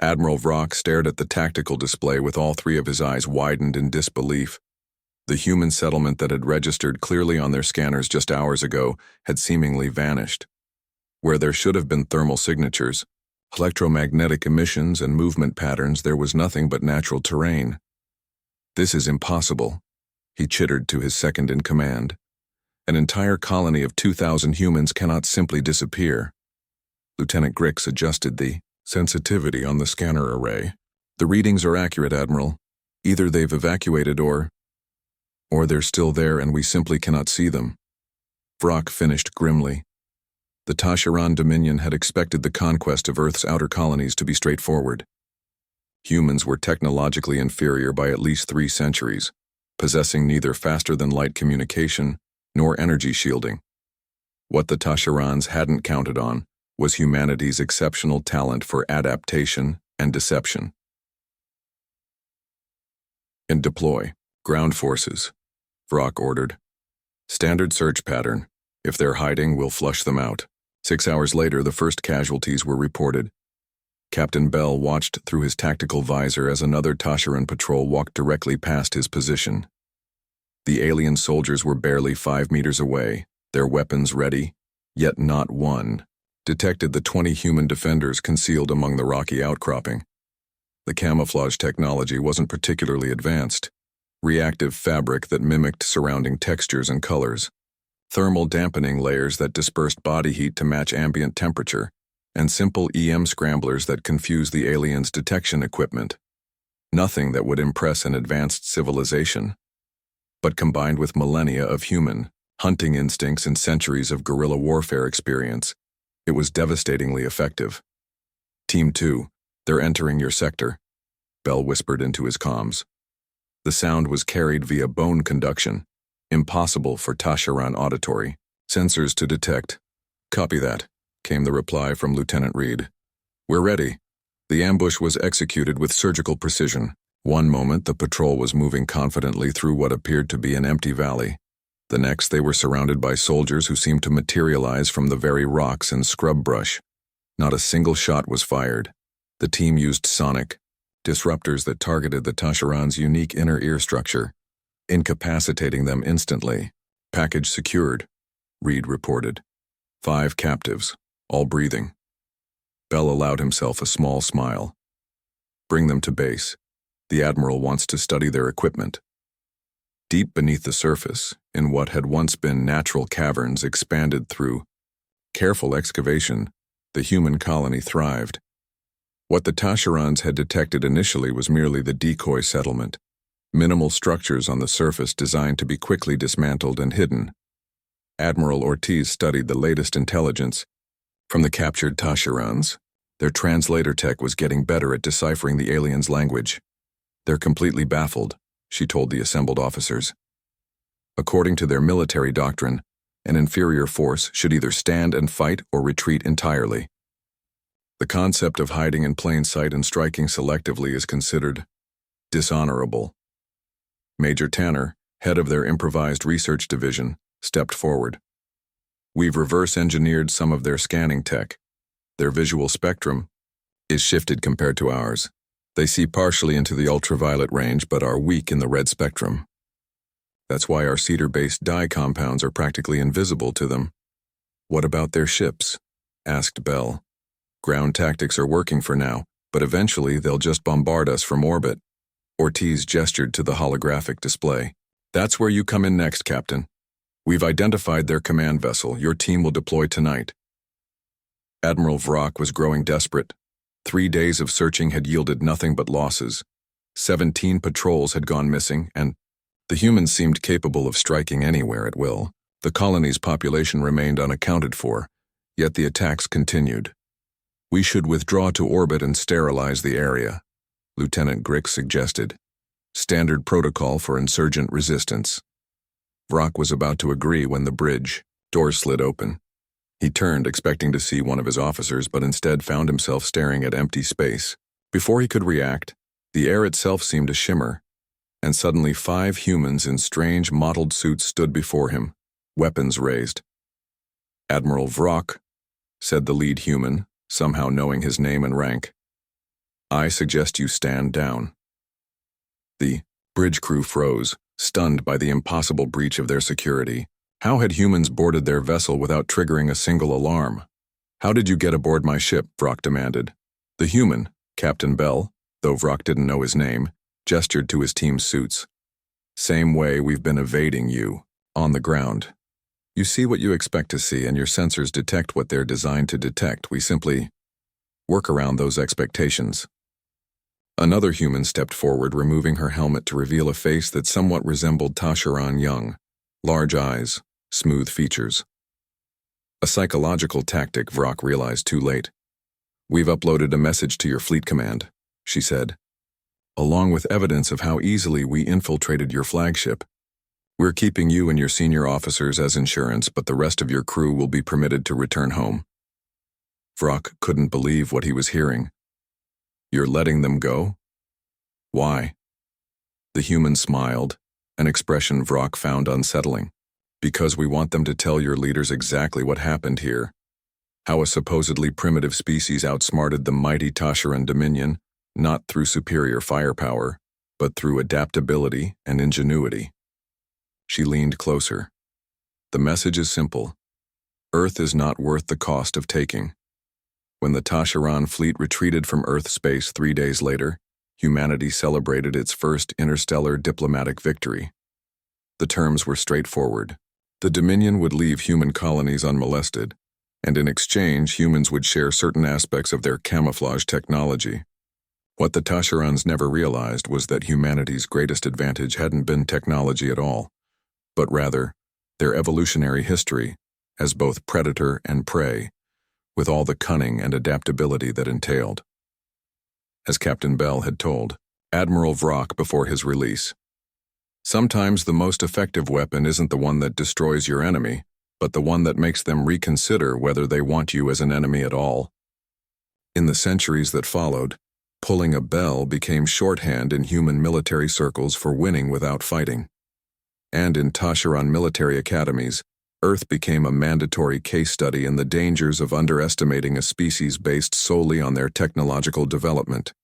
Admiral Vrock stared at the tactical display with all three of his eyes widened in disbelief. The human settlement that had registered clearly on their scanners just hours ago had seemingly vanished. Where there should have been thermal signatures, electromagnetic emissions, and movement patterns, there was nothing but natural terrain. "This is impossible," he chittered to his second-in-command. "An entire colony of 2,000 humans cannot simply disappear." Lieutenant Grix adjusted the sensitivity on the scanner array. "The readings are accurate, Admiral. Either they've evacuated or they're still there and we simply cannot see them." Vrock finished grimly. The Tasharan Dominion had expected the conquest of Earth's outer colonies to be straightforward. Humans were technologically inferior by at least 3 centuries, possessing neither faster-than-light communication nor energy shielding. What the Tasharans hadn't counted on was humanity's exceptional talent for adaptation and deception. "And deploy. Ground forces," Vrock ordered. "Standard search pattern. If they're hiding, we'll flush them out." 6 hours later, the first casualties were reported. Captain Bell watched through his tactical visor as another Tasharan patrol walked directly past his position. The alien soldiers were barely 5 meters away, their weapons ready, yet not one detected the 20 human defenders concealed among the rocky outcropping. The camouflage technology wasn't particularly advanced. Reactive fabric that mimicked surrounding textures and colors, thermal dampening layers that dispersed body heat to match ambient temperature, and simple EM scramblers that confused the aliens' detection equipment. Nothing that would impress an advanced civilization. But combined with millennia of human hunting instincts and centuries of guerrilla warfare experience, it was devastatingly effective. "Team 2, they're entering your sector," Bell whispered into his comms. The sound was carried via bone conduction, impossible for Tasharan auditory sensors to detect. "Copy that," came the reply from Lieutenant Reed. "We're ready." The ambush was executed with surgical precision. One moment the patrol was moving confidently through what appeared to be an empty valley. The next they were surrounded by soldiers who seemed to materialize from the very rocks and scrub brush. Not a single shot was fired. The team used sonic disruptors that targeted the Tasharan's unique inner ear structure, incapacitating them instantly. "Package secured," Reed reported. 5 captives, all breathing. Bell allowed himself a small smile. "Bring them to base. The Admiral wants to study their equipment." Deep beneath the surface, in what had once been natural caverns expanded through careful excavation, the human colony thrived. What the Tasharans had detected initially was merely the decoy settlement, minimal structures on the surface designed to be quickly dismantled and hidden. Admiral Ortiz studied the latest intelligence from the captured Tasharans. Their translator tech was getting better at deciphering the aliens' language. "They're completely baffled," she told the assembled officers. According to their military doctrine, an inferior force should either stand and fight or retreat entirely. The concept of hiding in plain sight and striking selectively is considered dishonorable. Major Tanner, head of their improvised research division, stepped forward. "We've reverse-engineered some of their scanning tech. Their visual spectrum is shifted compared to ours. They see partially into the ultraviolet range but are weak in the red spectrum. That's why our cedar-based dye compounds are practically invisible to them." "What about their ships?" asked Bell. "Ground tactics are working for now, but eventually they'll just bombard us from orbit." Ortiz gestured to the holographic display. "That's where you come in next, Captain. We've identified their command vessel. Your team will deploy tonight." Admiral Vrock was growing desperate. 3 days of searching had yielded nothing but losses. 17 patrols had gone missing, and the humans seemed capable of striking anywhere at will. The colony's population remained unaccounted for, yet the attacks continued. "We should withdraw to orbit and sterilize the area," Lieutenant Grix suggested. "Standard protocol for insurgent resistance." Vrock was about to agree when the bridge door slid open. He turned, expecting to see one of his officers, but instead found himself staring at empty space. Before he could react, the air itself seemed to shimmer, and suddenly 5 humans in strange mottled suits stood before him, weapons raised. "Admiral Vrock," said the lead human, somehow knowing his name and rank. I suggest you stand down. The bridge crew froze, stunned by the impossible breach of their security. How had humans boarded their vessel without triggering a single alarm? How did you get aboard my ship? Vrock demanded. The human, Captain Bell, though Vrock didn't know his name, gestured to his team's suits. Same way we've been evading you, on the ground. You see what you expect to see and your sensors detect what they're designed to detect. We simply work around those expectations. Another human stepped forward, removing her helmet to reveal a face that somewhat resembled Tasharan Young. Large eyes, smooth features. A psychological tactic, Vrock realized too late. We've uploaded a message to your fleet command, she said, along with evidence of how easily we infiltrated your flagship. We're keeping you and your senior officers as insurance, but the rest of your crew will be permitted to return home. Vrock couldn't believe what he was hearing. You're letting them go? Why? The human smiled, an expression Vrock found unsettling. Because we want them to tell your leaders exactly what happened here. How a supposedly primitive species outsmarted the mighty Tasharan Dominion, not through superior firepower, but through adaptability and ingenuity. She leaned closer. The message is simple. Earth is not worth the cost of taking. When the Tasharan fleet retreated from Earth space 3 days later, humanity celebrated its first interstellar diplomatic victory. The terms were straightforward. The Dominion would leave human colonies unmolested, and in exchange humans would share certain aspects of their camouflage technology. What the Tasharans never realized was that humanity's greatest advantage hadn't been technology at all, but rather their evolutionary history as both predator and prey, with all the cunning and adaptability that entailed. As Captain Bell had told Admiral Vrock before his release, sometimes the most effective weapon isn't the one that destroys your enemy, but the one that makes them reconsider whether they want you as an enemy at all. In the centuries that followed, pulling a bell became shorthand in human military circles for winning without fighting. And in Tasharan military academies, Earth became a mandatory case study in the dangers of underestimating a species based solely on their technological development.